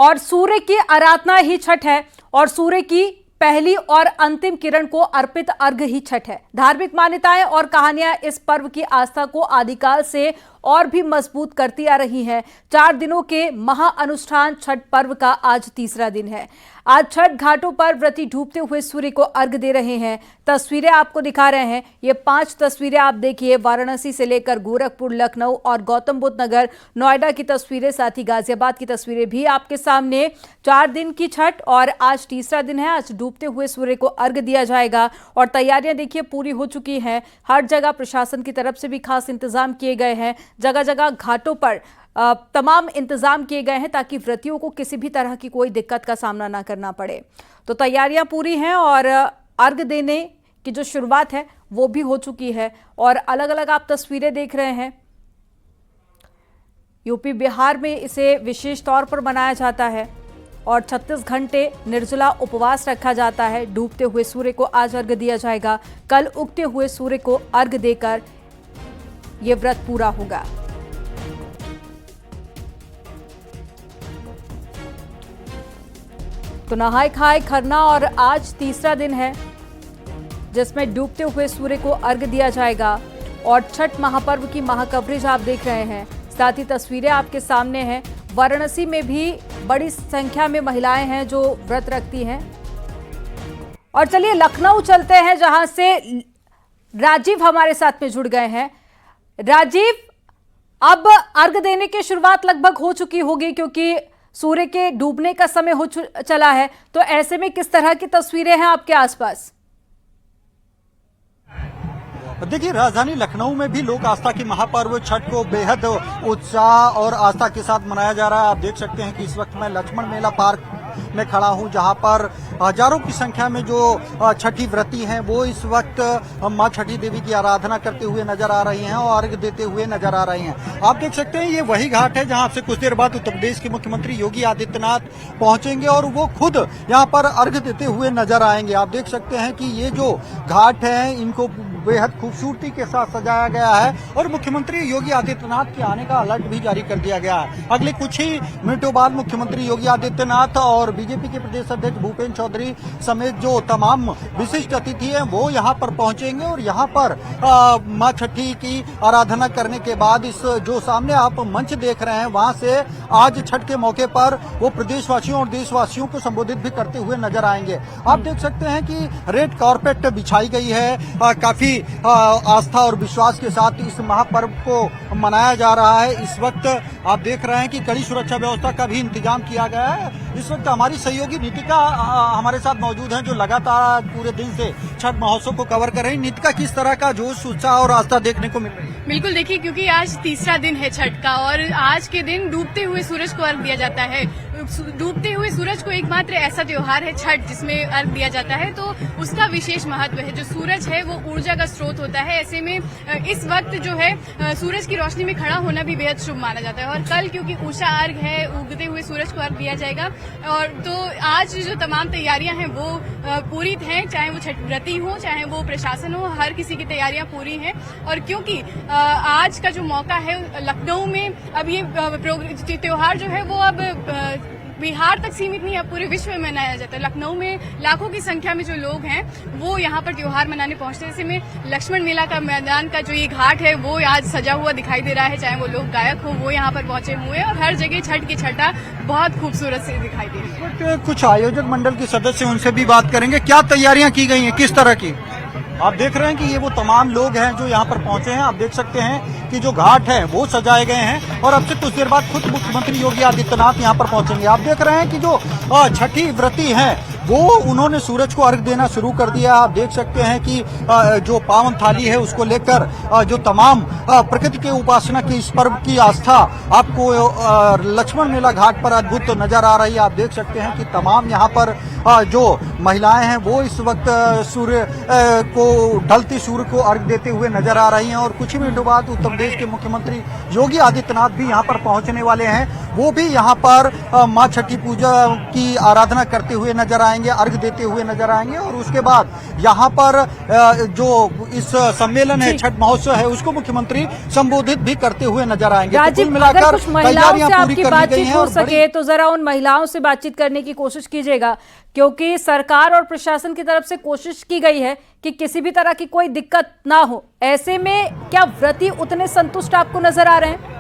और सूर्य की आराधना ही छठ है और सूर्य की पहली और अंतिम किरण को अर्पित अर्घ ही छठ है। धार्मिक मान्यताएं और कहानियां इस पर्व की आस्था को आदिकाल से और भी मजबूत करती आ रही हैं। 4 दिनों के महाअनुष्ठान छठ पर्व का आज तीसरा दिन है। आज छठ घाटों पर व्रती डूबते हुए सूर्य को अर्घ दे रहे हैं। तस्वीरें आपको दिखा रहे हैं। ये 5 तस्वीरें आप देखिए, वाराणसी से लेकर गोरखपुर, लखनऊ और गौतम बुद्ध नगर, नोएडा की तस्वीरें, साथ ही गाजियाबाद की तस्वीरें भी आपके सामने। 4 दिन की छठ और आज तीसरा दिन है। आज डूबते हुए सूर्य को अर्घ दिया जाएगा और तैयारियां देखिए पूरी हो चुकी हैं। हर जगह प्रशासन की तरफ से भी खास इंतजाम किए गए हैं। जगह जगह घाटों पर तमाम इंतजाम किए गए हैं ताकि व्रतियों को किसी भी तरह की कोई दिक्कत का सामना ना करना पड़े। तो तैयारियां पूरी हैं और अर्घ देने की जो शुरुआत है वो भी हो चुकी है। और अलग अलग आप तस्वीरें देख रहे हैं। यूपी बिहार में इसे विशेष तौर पर मनाया जाता है और 36 घंटे निर्जला उपवास रखा जाता है। डूबते हुए सूर्य को आज अर्घ दिया जाएगा। कल उगते हुए सूर्य को अर्घ देकर यह व्रत पूरा होगा। तो नहाय खाए खरना और आज तीसरा दिन है जिसमें डूबते हुए सूर्य को अर्घ दिया जाएगा और छठ महापर्व की महाकवरेज आप देख रहे हैं। साथ ही तस्वीरें आपके सामने हैं। वाराणसी में भी बड़ी संख्या में महिलाएं हैं जो व्रत रखती हैं। और चलिए लखनऊ चलते हैं जहां से राजीव हमारे साथ में जुड़ गए हैं। राजीव, अब अर्घ देने की शुरुआत लगभग हो चुकी होगी क्योंकि सूर्य के डूबने का समय हो चला है, तो ऐसे में किस तरह की तस्वीरें हैं आपके आसपास? देखिए, राजधानी लखनऊ में भी लोक आस्था की महापर्व छठ को बेहद उत्साह और आस्था के साथ मनाया जा रहा है। आप देख सकते हैं कि इस वक्त मैं लक्ष्मण मेला पार्क में खड़ा हूं, जहां पर हजारों की संख्या में जो छठी व्रती हैं वो इस वक्त मां छठी देवी की आराधना करते हुए नजर आ रही हैं और अर्घ देते हुए नजर आ रही हैं। आप देख सकते हैं ये वही घाट है जहां से कुछ देर बाद उत्तर प्रदेश के मुख्यमंत्री योगी आदित्यनाथ पहुंचेंगे और वो खुद यहां पर अर्घ देते हुए नजर आएंगे। आप देख सकते हैं कि ये जो घाट है इनको बेहद खूबसूरती के साथ सजाया गया है और मुख्यमंत्री योगी आदित्यनाथ के आने का अलर्ट भी जारी कर दिया गया है। अगले कुछ ही मिनटों बाद मुख्यमंत्री योगी आदित्यनाथ और बीजेपी के प्रदेश अध्यक्ष भूपेन्द्र चौधरी समेत जो तमाम विशिष्ट अतिथि हैं वो यहाँ पर पहुंचेंगे और यहाँ पर मां छठी की आराधना करने के बाद इस जो सामने आप मंच देख रहे हैं वहां से आज छठ के मौके पर वो प्रदेशवासियों और देशवासियों को संबोधित भी करते हुए नजर आएंगे। आप देख सकते हैं कि रेड कारपेट बिछाई गई है। काफी आस्था और विश्वास के साथ इस महापर्व को मनाया जा रहा है। इस वक्त आप देख रहे हैं कि कड़ी सुरक्षा व्यवस्था का भी इंतजाम किया गया है। इस वक्त हमारी सहयोगी नीतिका हमारे साथ मौजूद हैं जो लगातार पूरे दिन से छठ महोत्सव को कवर कर रही हैं। नीतिका, किस तरह का जोश, उत्साह और आस्था देखने को मिल रही है? बिल्कुल, देखिए, क्योंकि आज तीसरा दिन है छठ का और आज के दिन डूबते हुए सूरज को अर्घ दिया जाता है। डूबते हुए सूरज को एकमात्र ऐसा त्योहार है छठ जिसमें अर्घ दिया जाता है, तो उसका विशेष महत्व है। जो सूरज है वो ऊर्जा का स्रोत होता है। ऐसे में इस वक्त जो है सूरज की रोशनी में खड़ा होना भी बेहद शुभ माना जाता है। और कल क्योंकि उषा अर्घ है, उगते हुए सूरज को अर्घ दिया जाएगा और तो आज जो तमाम तैयारियां हैं वो पूरी हैं, चाहे वो छठ व्रती हो चाहे वो प्रशासन हो, हर किसी की तैयारियां पूरी हैं। और क्योंकि आज का जो मौका है लखनऊ में, अब ये त्योहार जो है वो अब बिहार तक सीमित नहीं, अब पूरे विश्व में मनाया जाता है। लखनऊ में लाखों की संख्या में जो लोग हैं वो यहाँ पर त्योहार मनाने पहुंचते हैं। ऐसे में लक्ष्मण मेला का मैदान का जो ये घाट है वो आज सजा हुआ दिखाई दे रहा है। चाहे वो लोग गायक हो वो यहाँ पर पहुंचे हुए हैं और हर जगह छठ की छठा बहुत खूबसूरत से दिखाई दे रही है। कुछ आयोजक मंडल के सदस्य, उनसे भी बात करेंगे। क्या तैयारियां की गई हैं, किस तरह की? आप देख रहे हैं कि ये वो तमाम लोग हैं जो यहाँ पर पहुंचे हैं। आप देख सकते हैं कि जो घाट है वो सजाए गए हैं और अब से कुछ देर बाद खुद मुख्यमंत्री योगी आदित्यनाथ यहाँ पर पहुंचेंगे। आप देख रहे हैं कि जो छठी व्रती हैं वो उन्होंने सूरज को अर्घ देना शुरू कर दिया। आप देख सकते हैं कि जो पावन थाली है उसको लेकर जो तमाम प्रकृति के उपासना की इस पर्व की आस्था आपको लक्ष्मण मेला घाट पर अद्भुत नजर आ रही है। आप देख सकते हैं कि तमाम यहाँ पर जो महिलाएं हैं वो इस वक्त सूर्य को ढलती सूर्य को अर्घ देते हुए नजर आ रही हैं। और कुछ ही मिनटों बाद उत्तर प्रदेश के मुख्यमंत्री योगी आदित्यनाथ भी यहाँ पर पहुंचने वाले हैं। वो भी यहाँ पर माँ छठी पूजा की आराधना करते हुए नजर आएंगे, अर्घ देते हुए नजर आएंगे। और उसके बाद यहाँ पर जो इस सम्मेलन है, छठ महोत्सव है, उसको मुख्यमंत्री संबोधित भी करते हुए नजर आएंगे। राजीव, तो मिलाकर अगर कुछ महिलाओं से आपकी बातचीत हो सके तो जरा उन महिलाओं से बातचीत करने की कोशिश कीजिएगा, क्योंकि सरकार और प्रशासन की तरफ से कोशिश की गई है कि किसी भी तरह की कोई दिक्कत ना हो। ऐसे में क्या व्रती उतने संतुष्ट आपको नजर आ रहे हैं?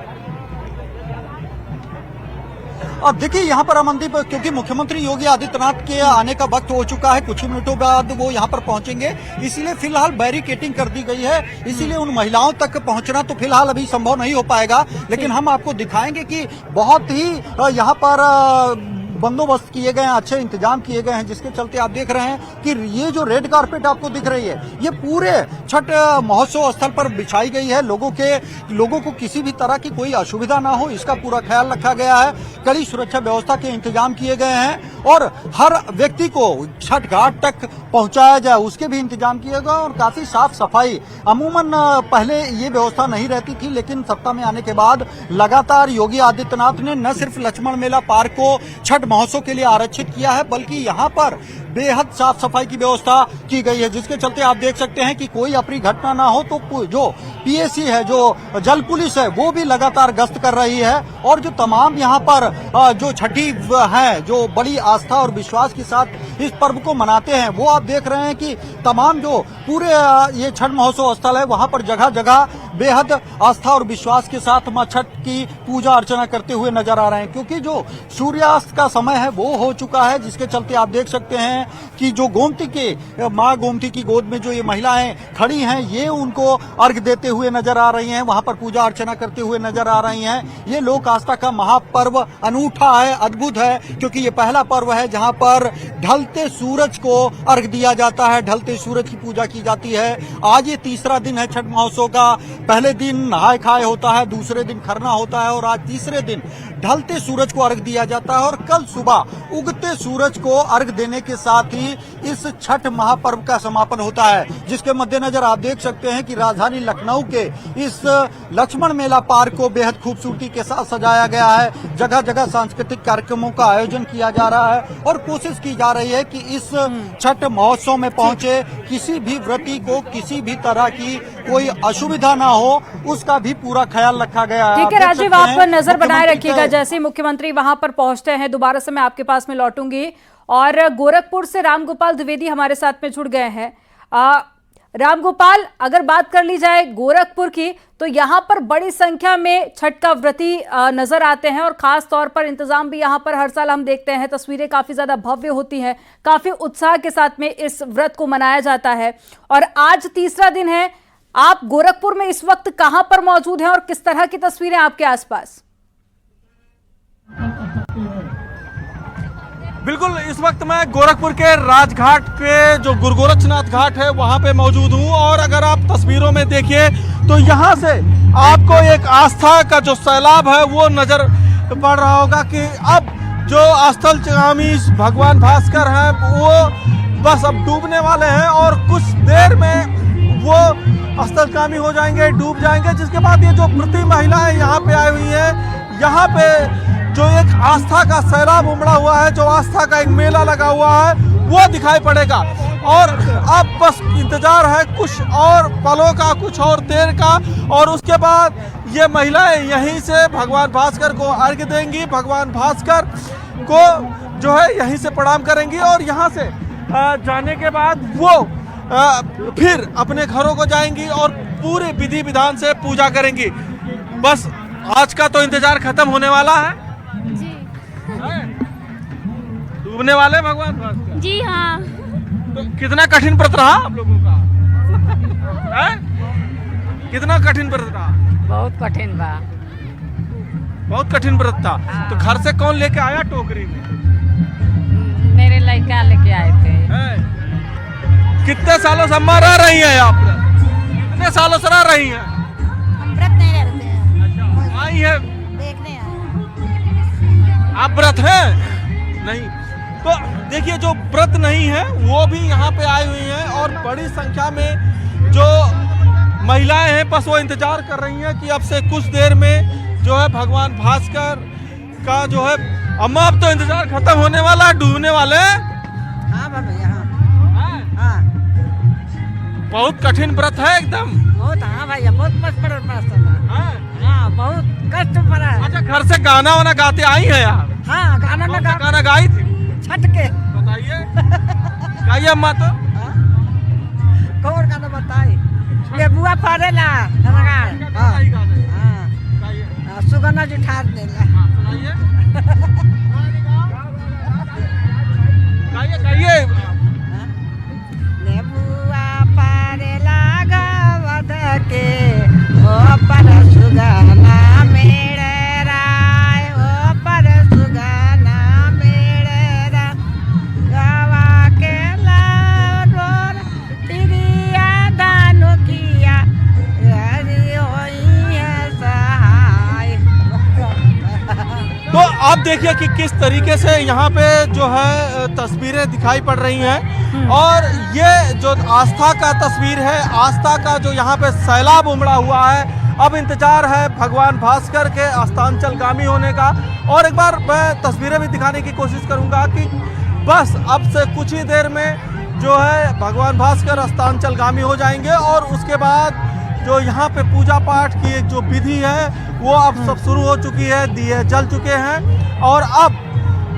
अब देखिए यहाँ पर अमनदीप, क्योंकि मुख्यमंत्री योगी आदित्यनाथ के आने का वक्त हो चुका है, कुछ ही मिनटों बाद वो यहाँ पर पहुंचेंगे, इसीलिए फिलहाल बैरिकेडिंग कर दी गई है। इसीलिए उन महिलाओं तक पहुंचना तो फिलहाल अभी संभव नहीं हो पाएगा, लेकिन हम आपको दिखाएंगे कि बहुत ही यहाँ पर बंदोबस्त किए गए हैं, अच्छे इंतजाम किए गए हैं, जिसके चलते आप देख रहे हैं कि ये जो रेड कारपेट आपको दिख रही है, ये पूरे छठ महोत्सव स्थल पर बिछाई गई है। लोगों को किसी भी तरह की कोई असुविधा ना हो, इसका पूरा ख्याल रखा गया है। कड़ी सुरक्षा व्यवस्था के इंतजाम किए गए हैं और हर व्यक्ति को छठ घाट तक पहुंचाया जाए, उसके भी इंतजाम किए गए। और काफी साफ सफाई, अमूमन पहले ये व्यवस्था नहीं रहती थी, लेकिन सत्ता में आने के बाद लगातार योगी आदित्यनाथ ने न सिर्फ लक्ष्मण मेला पार्क को छठ महोत्सव के लिए आरक्षित किया है, बल्कि यहाँ पर बेहद साफ सफाई की व्यवस्था की गई है, जिसके चलते आप देख सकते हैं कि कोई अप्रिय घटना ना हो। तो जो पीएसी है, जो जल पुलिस है, वो भी लगातार गश्त कर रही है। और जो तमाम यहाँ पर जो छठी है, जो बड़ी आस्था और विश्वास के साथ इस पर्व को मनाते हैं, वो आप देख रहे हैं कि तमाम जो पूरे ये छठ महोत्सव स्थल है, वहां पर जगह जगह बेहद आस्था और विश्वास के साथ मां छठ की पूजा अर्चना करते हुए नजर आ रहे हैं। क्योंकि जो सूर्यास्त का समय है वो हो चुका है, जिसके चलते आप देख सकते हैं कि जो गोमती के मां गोमती की गोद में जो ये महिलाएं खड़ी हैं, ये उनको अर्घ देते हुए नजर आ रही हैं, वहां पर पूजा अर्चना करते हुए नजर आ रही हैं। ये लोक आस्था का महापर्व अनूठा है, अद्भुत है, क्योंकि ये पहला पर्व है जहां पर ढलते सूरज को अर्घ दिया जाता है, ढलते सूरज की पूजा की जाती है। आज ये तीसरा दिन है छठ महोत्सव का। पहले दिन नहाय खाए होता है, दूसरे दिन खरना होता है और आज तीसरे दिन ढलते सूरज को अर्घ दिया जाता है। और कल सुबह उगते सूरज को अर्घ देने के साथ ही इस छठ महापर्व का समापन होता है, जिसके मद्देनजर आप देख सकते हैं कि राजधानी लखनऊ के इस लक्ष्मण मेला पार्क को बेहद खूबसूरती के साथ सजाया गया है। जगह जगह सांस्कृतिक कार्यक्रमों का आयोजन किया जा रहा है और कोशिश की जा रही है कि इस छठ महोत्सव में पहुंचे किसी भी व्रती को किसी भी तरह की कोई असुविधा ना हो, उसका भी पूरा ख्याल रखा गया है। ठीक है राजीव, आप नजर बनाए रखिएगा, जैसे मुख्यमंत्री वहां पर पहुंचते हैं दोबारा से मैं आपके पास में लौटूंगी। और गोरखपुर से रामगोपाल द्विवेदी हमारे साथ में जुड़ गए हैं। रामगोपाल, अगर बात कर ली जाए गोरखपुर की, तो यहाँ पर बड़ी संख्या में छठ का व्रती नजर आते हैं और खास तौर पर इंतजाम भी यहाँ पर हर साल हम देखते हैं, तस्वीरें काफी ज्यादा भव्य होती हैं, काफी उत्साह के साथ में इस व्रत को मनाया जाता है। और आज तीसरा दिन है, आप गोरखपुर में इस वक्त कहां पर मौजूद हैं और किस तरह की तस्वीरें आपके आसपास? बिल्कुल, इस वक्त मैं गोरखपुर के राजघाट के जो गुरु गोरक्षनाथ घाट है वहां पे मौजूद हूं। और अगर आप तस्वीरों में देखिए तो यहां से आपको एक आस्था का जो सैलाब है वो नजर पड़ रहा होगा कि अब जो अस्थलगामी भगवान भास्कर हैं वो बस अब डूबने वाले हैं और कुछ देर में वो अस्थलगामी हो जाएंगे, डूब जाएंगे। जिसके बाद ये जो व्रती महिलाएं यहाँ पे आई हुई हैं, यहाँ पे जो एक आस्था का सैलाब उमड़ा हुआ है, जो आस्था का एक मेला लगा हुआ है, वो दिखाई पड़ेगा। और अब बस इंतजार है कुछ और पलों का, कुछ और देर का, और उसके बाद ये महिलाएं यहीं से भगवान भास्कर को अर्घ्य देंगी, भगवान भास्कर को जो है यहीं से प्रणाम करेंगी और यहाँ से जाने के बाद वो फिर अपने घरों को जाएंगी और पूरे विधि विधान से पूजा करेंगी। बस आज का तो इंतजार खत्म होने वाला है जी। डूबने वाले भगवान भास्कर जी हाँ। तो कितना कठिन व्रत रहा आप लोगों का? कितना कठिन व्रत रहा? बहुत कठिन बा। बहुत कठिन व्रत था। तो घर से कौन लेके आया टोकरी में? मेरे लड़का लेके आए थे। कितने सालों से अम्मा रह रही हैं आप? कितने सालों से रह रही हैं? हम व्रत नहीं रहते हैं। अच्छा, आई है देखने आए। आप व्रत हैं? नहीं, तो देखिए जो व्रत नहीं है वो भी यहाँ पे आए हुए हैं और बड़ी संख्या में जो महिलाएं हैं बस वो इंतजार कर रही हैं कि अब से कुछ देर में जो है भगवान भास्कर का जो है अम्मा अब तो इंतजार खत्म होने वाला है, डूबने वाले हैं। हाँ भैया हाँ हाँ बहुत कठिन व्रत है एकदम। बहुत हाँ भैया बहुत कष्ट पड़ा हाँ बहुत कष्ट पड़ा। अच्छा घर से गाना वाना गाते आई है यार? हाँ गाना कौन सा गाना गाई थी? छठ के बताइए गाइए अम्मा तो। कौन गाना बताई? ये बुआ पड़ेला हाँ सुगना जी ठार देला। गाइए बुआ पड़ेला गवद के ओ पर सुगना मेरे राय ओ पर सुगना मेरे राय गवा के लाडोर तिरिया दानो किया हरि होई है सहाय। तो आप देखिए कि किस तरीके से यहाँ पे जो है तस्वीरें दिखाई पड़ रही हैं और ये जो आस्था का तस्वीर है, आस्था का जो यहाँ पे सैलाब उमड़ा हुआ है। अब इंतजार है भगवान भास्कर के अस्तांचलगामी होने का। और एक बार मैं तस्वीरें भी दिखाने की कोशिश करूँगा कि बस अब से कुछ ही देर में जो है भगवान भास्कर अस्तांचलगामी हो जाएंगे और उसके बाद जो यहाँ पे पूजा पाठ की एक जो विधि है वो अब सब शुरू हो चुकी है, दिए जल चुके हैं और अब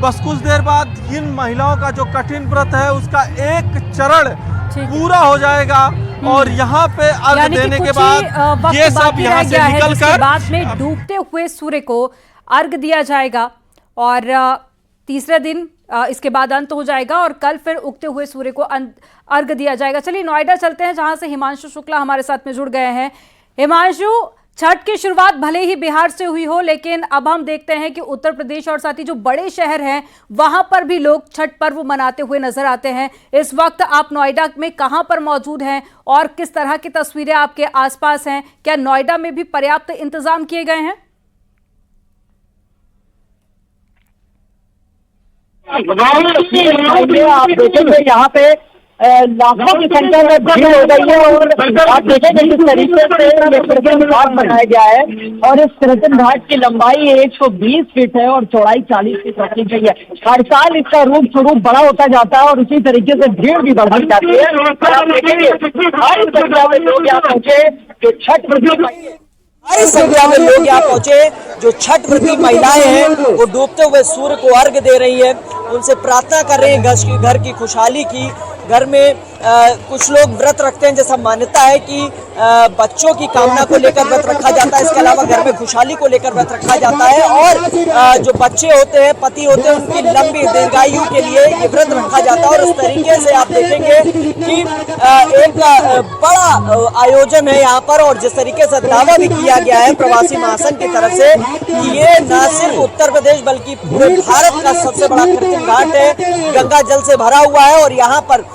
बस कुछ देर बाद इन महिलाओं का जो कठिन व्रत है उसका एक चरण पूरा हो जाएगा और यहाँ पे अर्घ देने के बाद ये सब यहाँ से निकल कर बाद में डूबते हुए सूर्य को अर्घ दिया जाएगा और तीसरे दिन इसके बाद अंत हो जाएगा और कल फिर उगते हुए सूर्य को अर्घ दिया जाएगा। चलिए नोएडा चलते हैं जहां से हिमांशु शुक्ला हमारे साथ में जुड़ गए हैं। हिमांशु, छठ की शुरुआत भले ही बिहार से हुई हो लेकिन अब हम देखते हैं कि उत्तर प्रदेश और साथ ही जो बड़े शहर हैं वहां पर भी लोग छठ पर्व मनाते हुए नजर आते हैं। इस वक्त आप नोएडा में कहां पर मौजूद हैं और किस तरह की तस्वीरें आपके आसपास हैं? क्या नोएडा में भी पर्याप्त इंतजाम किए गए हैं? आप देखेंगे यहाँ पे लाखों की संख्या में भीड़ हो गई है और आप देखेंगे किस तरीके से ये कृत्रिम घाट बनाया गया है और इस कृत्रिम घाट की लंबाई 120 फीट है और चौड़ाई 40 फीट रखी गई है। हर साल इसका स्वरूप बड़ा होता जाता है और उसी तरीके से भीड़ भी बढ़ती जाती है। आप देखेंगे हर संख्या में लोग यहाँ पहुंचे जो छठ भारी संख्या में लोग यहाँ पहुंचे जो छठ व्रती महिलाएं हैं वो डूबते हुए सूर्य को अर्घ दे रही हैं, उनसे प्रार्थना कर रही हैं घर की खुशहाली की। घर में कुछ लोग व्रत रखते हैं, जैसा मान्यता है कि बच्चों की कामना को लेकर व्रत रखा जाता है। इसके अलावा घर में खुशहाली को लेकर व्रत रखा जाता है और जो बच्चे होते हैं, पति होते हैं, उनकी लंबी दीर्घायु के लिए ये व्रत रखा जाता है। और इस तरीके से आप देखेंगे कि एक बड़ा आयोजन है यहाँ पर और जिस तरीके से दावा भी किया गया है प्रवासी महासंघ की तरफ से कि ये न सिर्फ उत्तर प्रदेश बल्कि पूरे भारत का सबसे बड़ा कृत्रिम घाट है, गंगा जल से भरा हुआ है। और यहाँ पर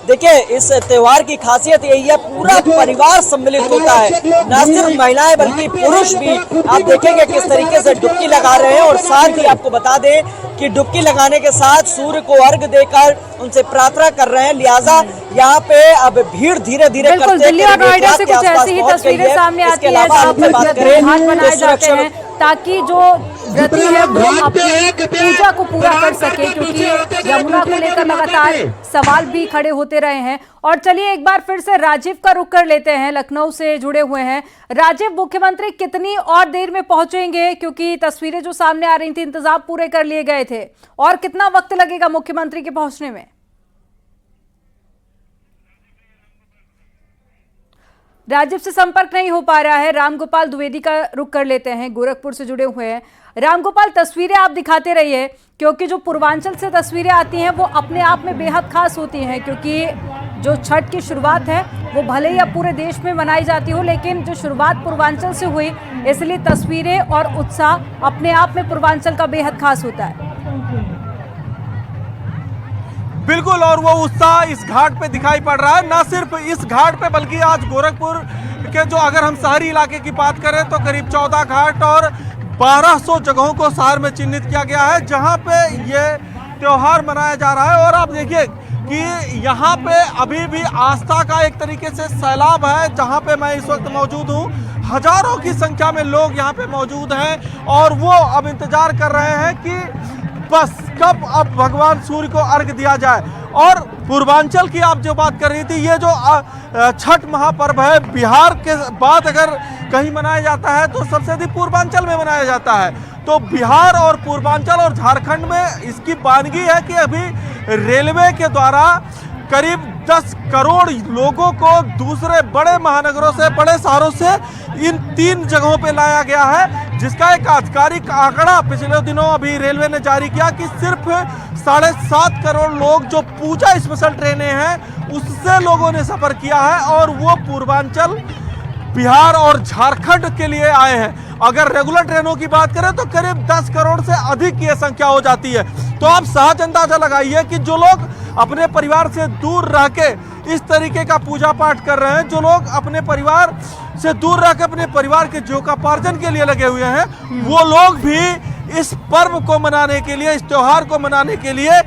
देखिए इस त्योहार की खासियत यही है, पूरा परिवार सम्मिलित होता है, न सिर्फ महिलाएं बल्कि पुरुष भी। आप देखेंगे किस तरीके से डुबकी लगा रहे हैं और साथ ही आपको बता दें कि डुबकी लगाने के साथ सूर्य को अर्घ देकर उनसे प्रार्थना कर रहे हैं। लिहाजा यहाँ पे अब भीड़ धीरे धीरे दिल्ली और नोएडा से कुछ ऐसी ही तस्वीरें सामने आती है जहाँ पर घाट बनाए जाते हैं ताकि जो व्रती है वो अपनी पूजा को पूरा कर सके, क्योंकि यमुना को लेकर लगातार सवाल भी खड़े होते रहे हैं। और चलिए एक बार फिर से राजीव का रुख कर लेते हैं, लखनऊ से जुड़े हुए हैं। राजीव, मुख्यमंत्री कितनी और देर में पहुंचेंगे, क्योंकि तस्वीरें जो सामने आ रही थी इंतजाम पूरे कर लिए गए थे, और कितना वक्त लगेगा मुख्यमंत्री के पहुंचने में? राजीव से संपर्क नहीं हो पा रहा है। रामगोपाल द्विवेदी का रुख कर लेते हैं, गोरखपुर से जुड़े हुए हैं। रामगोपाल, तस्वीरें आप दिखाते रहिए, क्योंकि जो पूर्वांचल से तस्वीरें आती हैं वो अपने आप में बेहद खास होती हैं, क्योंकि जो छठ की शुरुआत है वो भले ही अब पूरे देश में मनाई जाती हो, लेकिन जो शुरुआत पूर्वांचल से हुई इसलिए तस्वीरें और उत्साह अपने आप में पूर्वांचल का बेहद खास होता है। बिल्कुल, और वो उत्साह इस घाट पे दिखाई पड़ रहा है। ना सिर्फ इस घाट पे बल्कि आज गोरखपुर के जो अगर हम शहरी इलाके की बात करें तो करीब 14 घाट और 1200 जगहों को शहर में चिन्हित किया गया है, जहां पे ये त्योहार मनाया जा रहा है। और आप देखिए कि यहाँ पे अभी भी आस्था का एक तरीके से सैलाब है। जहाँ पे मैं इस वक्त मौजूद हूँ, हजारों की संख्या में लोग यहाँ पे मौजूद हैं और वो अब इंतजार कर रहे हैं कि बस कब अब भगवान सूर्य को अर्घ दिया जाए। और पूर्वांचल की आप जो बात कर रही थी, ये जो छठ महापर्व है, बिहार के बाद अगर कहीं मनाया जाता है तो सबसे अधिक पूर्वांचल में मनाया जाता है। तो बिहार और पूर्वांचल और झारखंड में इसकी वानगी है कि अभी रेलवे के द्वारा करीब 10 करोड़ लोगों को दूसरे बड़े महानगरों से, बड़े शहरों से इन 3 जगहों पे लाया गया है, जिसका एक आधिकारिक आंकड़ा पिछले दिनों अभी रेलवे ने जारी किया कि सिर्फ 7.5 करोड़ लोग जो पूजा स्पेशल ट्रेनें हैं उससे लोगों ने सफर किया है और वो पूर्वांचल, बिहार और झारखंड के लिए आए हैं। अगर रेगुलर ट्रेनों की बात करें तो करीब 10 करोड़ से अधिक की संख्या हो जाती है। तो आप सहज अंदाजा लगाइए कि जो लोग अपने परिवार से दूर रह के इस तरीके का पूजा पाठ कर रहे हैं, जो लोग अपने परिवार से दूर रह के अपने परिवार के जीविकोपार्जन के लिए लगे हुए हैं, वो लोग भी इस पर्व को मनाने के लिए, इस त्योहार को मनाने के लिए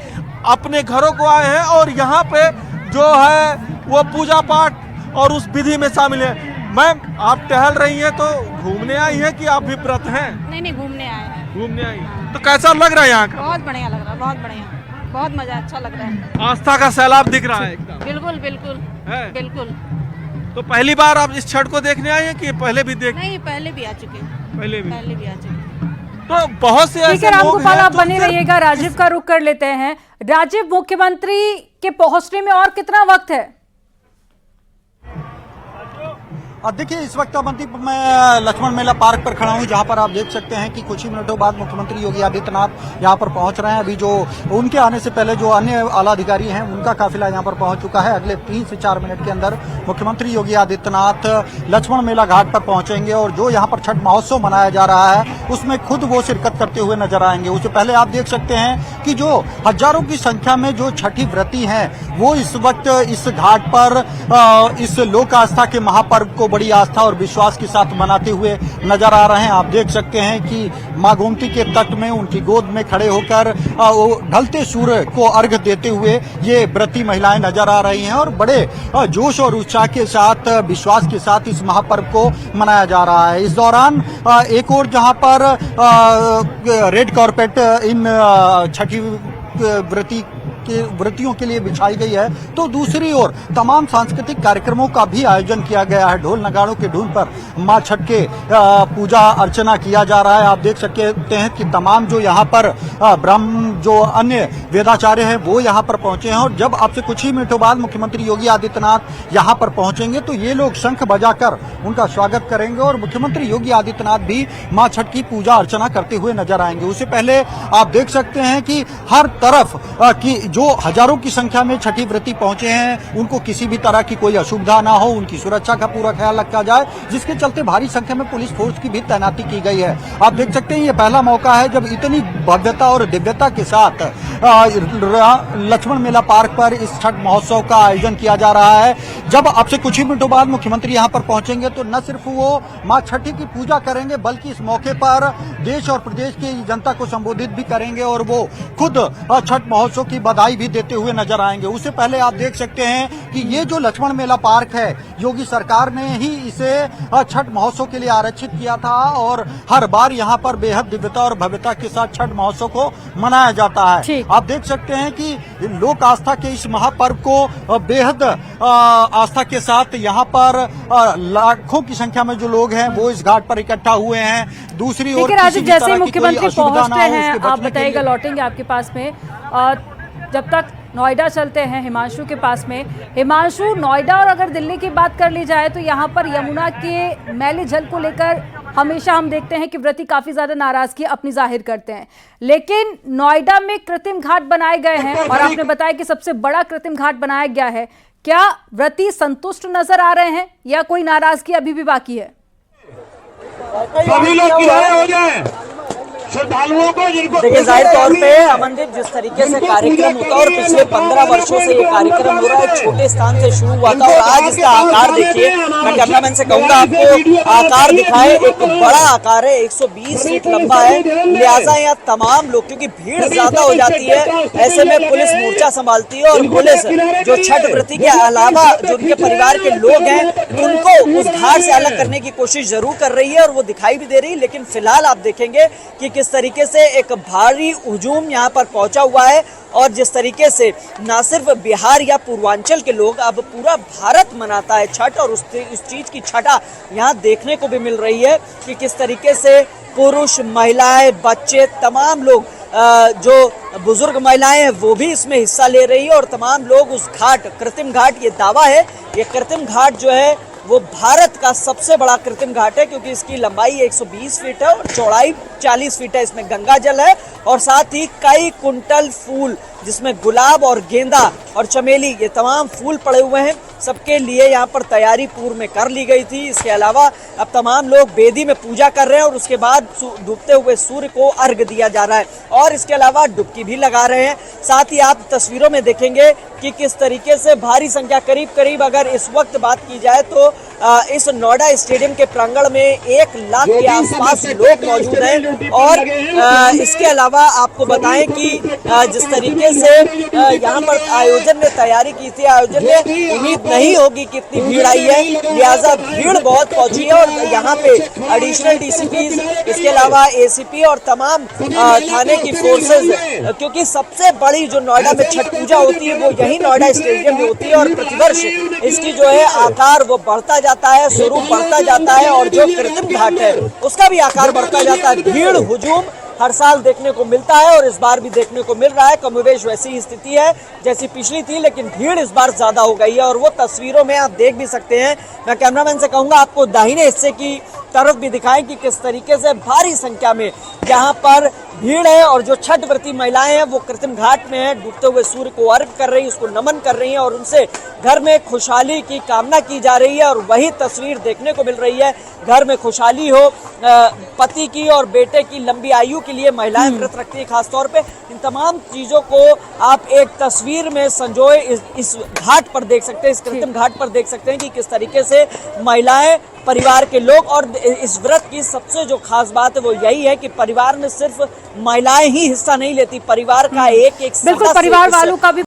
अपने घरों को आए हैं और यहाँ पे जो है वो पूजा पाठ और उस विधि में शामिल है। मैम, आप टहल रही हैं तो घूमने आई हैं कि आप भी व्रत हैं? नहीं, घूमने आए हैं। घूमने आई हैं। तो कैसा लग रहा है यहाँ का? बहुत बढ़िया लग रहा है, बहुत बढ़िया, बहुत मजा, अच्छा लग रहा है। आस्था का सैलाब दिख रहा है एकदम। बिल्कुल बिल्कुल है? बिल्कुल। तो पहली बार आप इस छठ को देखने आई हैं कि पहले भी देख? नहीं, पहले भी आ चुके हैं। पहले भी आ चुके हैं। तो बहुत से ठीक है रामगोपाल, आप बने रहिएगा। राजीव का रुख कर लेते हैं। राजीव, मुख्यमंत्री के पहुंचने में और कितना वक्त है? देखिए, इस वक्त मैं लक्ष्मण मेला पार्क पर खड़ा हूं, जहां पर आप देख सकते हैं कि कुछ ही मिनटों बाद मुख्यमंत्री योगी आदित्यनाथ यहां पर पहुंच रहे हैं। अभी जो उनके आने से पहले जो अन्य आला अधिकारी हैं उनका काफिला यहां पर पहुंच चुका है। अगले 3 से 4 मिनट के अंदर मुख्यमंत्री योगी आदित्यनाथ लक्ष्मण मेला घाट पर पहुंचेंगे और जो यहाँ पर छठ महोत्सव मनाया जा रहा है उसमें खुद वो शिरकत करते हुए नजर आएंगे। उससे पहले आप देख सकते हैं कि जो हजारों की संख्या में जो छठी व्रती हैं वो इस वक्त इस घाट पर इस लोक आस्था के महापर्व को बड़ी आस्था और विश्वास के साथ मनाते हुए नजर आ रहे हैं। आप देख सकते हैं कि मां गोमती के तट में उनकी गोद में खड़े होकर ढलते सूर्य को अर्घ देते हुए ये व्रती महिलाएं नजर आ रही हैं और बड़े जोश और उत्साह के साथ, विश्वास के साथ इस महापर्व को मनाया जा रहा है। इस दौरान एक और जहां पर रेड कारपेट इन छठी व्रतियों के लिए बिछाई गई है, तो दूसरी ओर तमाम सांस्कृतिक कार्यक्रमों का भी आयोजन किया गया है। ढोल नगाड़ों के धुन पर मां छठ के पूजा अर्चना किया जा रहा है। आप देख सकते हैं कि तमाम जो यहाँ पर ब्रह्म जो अन्य वेदाचार्य हैं वो यहाँ पर पहुंचे हैं और जब आपसे कुछ ही मिनटों बाद मुख्यमंत्री योगी आदित्यनाथ यहाँ पर पहुंचेंगे तो ये लोग शंख बजाकर उनका स्वागत करेंगे और मुख्यमंत्री योगी आदित्यनाथ भी मां छठ की पूजा अर्चना करते हुए नजर आएंगे। उससे पहले आप देख सकते हैं कि हर तरफ की जो हजारों की संख्या में छठी व्रती पहुंचे हैं उनको किसी भी तरह की कोई असुविधा ना हो, उनकी सुरक्षा का पूरा ख्याल रखा जाए, जिसके चलते भारी संख्या में पुलिस फोर्स की भी तैनाती की गई है। आप देख सकते हैं ये पहला मौका है जब इतनी भव्यता और दिव्यता के साथ लक्ष्मण मेला पार्क पर इस छठ महोत्सव का आयोजन किया जा रहा है। जब अब से कुछ ही मिनटों बाद मुख्यमंत्री यहाँ पर पहुंचेंगे तो न सिर्फ वो मां छठी की पूजा करेंगे बल्कि इस मौके पर देश और प्रदेश की जनता को संबोधित भी करेंगे और वो खुद छठ महोत्सव की बधाई भी देते हुए नजर आएंगे। उससे पहले आप देख सकते हैं कि ये जो लक्ष्मण मेला पार्क है योगी सरकार ने ही इसे छठ महोत्सव के लिए आरक्षित किया था और हर बार यहाँ पर बेहद दिव्यता और भव्यता के साथ छठ महोत्सव को मनाया जाता है। आप देख सकते हैं कि लोक आस्था के इस महापर्व को बेहद आस्था के साथ यहाँ पर लाखों की संख्या में जो लोग हैं वो इस घाट पर इकट्ठा हुए हैं। दूसरी ओर राजीव, जैसे मुख्यमंत्री पहुंचते हैं आप बताइएगा, लौटेंगे आपके पास में। जब तक नोएडा चलते हैं हिमांशु के पास में। हिमांशु, नोएडा और अगर दिल्ली की बात कर ली जाए तो यहाँ पर यमुना के मैले जल को लेकर हमेशा हम देखते हैं कि व्रती काफी ज्यादा नाराजगी अपनी जाहिर करते हैं, लेकिन नोएडा में कृत्रिम घाट बनाए गए हैं और आपने बताया कि सबसे बड़ा कृत्रिम घाट बनाया गया है। क्या व्रती संतुष्ट नजर आ रहे हैं या कोई नाराजगी अभी भी बाकी है? सभी लोग किनारे हो जाएं, देखिए, जाहिर तौर पे अमनदीप, जिस तरीके से कार्यक्रम होता है और पिछले 15 वर्षों से ये कार्यक्रम हो रहा है, एक छोटे स्थान से शुरू हुआ था और आज इसका आकार देखिए। मैं कैमरामैन से कहूंगा आपको आकार दिखाए, एक बड़ा आकार है, 120 फीट लंबा है। लिहाजा यहाँ तमाम लोग, क्योंकि भीड़ ज्यादा हो जाती है, ऐसे में पुलिस मोर्चा संभालती है और पुलिस जो छठ व्रती के अलावा जो उनके परिवार के लोग हैं उनको उस घाट से अलग करने की कोशिश जरूर कर रही है और वो दिखाई भी दे रही है। लेकिन फिलहाल आप देखेंगे कि किस तरीके से एक भारी हुजूम यहाँ पर पहुंचा हुआ है और जिस तरीके से ना सिर्फ बिहार या पूर्वांचल के लोग, अब पूरा भारत मनाता है छठ और उस चीज की छठा यहाँ देखने को भी मिल रही है कि किस तरीके से पुरुष, महिलाएं, बच्चे, तमाम लोग, जो बुजुर्ग महिलाएं हैं वो भी इसमें हिस्सा ले रही है और तमाम लोग उस घाट, कृत्रिम घाट, ये दावा है, ये कृत्रिम घाट जो है वो भारत का सबसे बड़ा कृत्रिम घाट है क्योंकि इसकी लंबाई 120 फीट है और चौड़ाई 40 फीट है। इसमें गंगा जल है और साथ ही कई कुंटल फूल, जिसमें गुलाब और गेंदा और चमेली, ये तमाम फूल पड़े हुए हैं। सबके लिए यहाँ पर तैयारी पूर्व में कर ली गई थी। इसके अलावा अब तमाम लोग बेदी में पूजा कर रहे हैं और उसके बाद डूबते हुए सूर्य को अर्घ दिया जा रहा है और इसके अलावा डुबकी भी लगा रहे हैं। साथ ही आप तस्वीरों में देखेंगे कि किस तरीके से भारी संख्या, करीब अगर इस वक्त बात की जाए तो इस नोएडा स्टेडियम के प्रांगण में 1 लाख के आसपास लोग मौजूद हैं और इसके अलावा आपको बताएं कि जिस तरीके से यहाँ पर आयोजन ने तैयारी की थी, आयोजन ने उम्मीद नहीं होगी कि इतनी भीड़ आई है, लिहाजा भीड़ बहुत पहुंची है और यहाँ पे एडिशनल डीसीपीज, इसके अलावा एसीपी और तमाम थाने की फोर्सेज, क्योंकि सबसे बड़ी जो नोएडा में छठ पूजा होती है वो यही नोएडा स्टेडियम में होती है और प्रतिवर्ष इसकी जो है आकार वो बढ़ता जाता है, स्वरूप बढ़ता जाता है और जो कृत्रिम घाट है उसका भी आकार बढ़ता जाता है। भीड़, हुजूम हर साल देखने को मिलता है और इस बार भी देखने को मिल रहा है। कमोबेश वैसी ही स्थिति है जैसी पिछली थी, लेकिन भीड़ इस बार ज्यादा हो गई है और वो तस्वीरों में आप देख भी सकते हैं। मैं कैमरामैन से कहूंगा आपको दाहिने हिस्से की तरफ भी दिखाएं कि किस तरीके से भारी संख्या में यहाँ पर भीड़ है और जो छठ व्रती महिलाएं हैं वो कृत्रिम घाट में है, डूबते हुए सूर्य को अर्घ कर रही है, उसको नमन कर रही हैं और उनसे घर में खुशहाली की कामना की जा रही है और वही तस्वीर देखने को मिल रही है। घर में खुशहाली हो, पति की और बेटे की लंबी आयु के लिए महिलाएं व्रत रखती है खासतौर पे। इन तमाम चीजों को आप एक तस्वीर में संजोए इस घाट पर देख सकते हैं, इस कृत्रिम घाट पर देख सकते हैं कि किस तरीके से महिलाएं, परिवार के लोग, और इस व्रत की सबसे जो खास बात है वो यही है कि परिवार में सिर्फ महिलाएं ही हिस्सा नहीं लेती, परिवार का एक बिल्कुल परिवार वालों का भी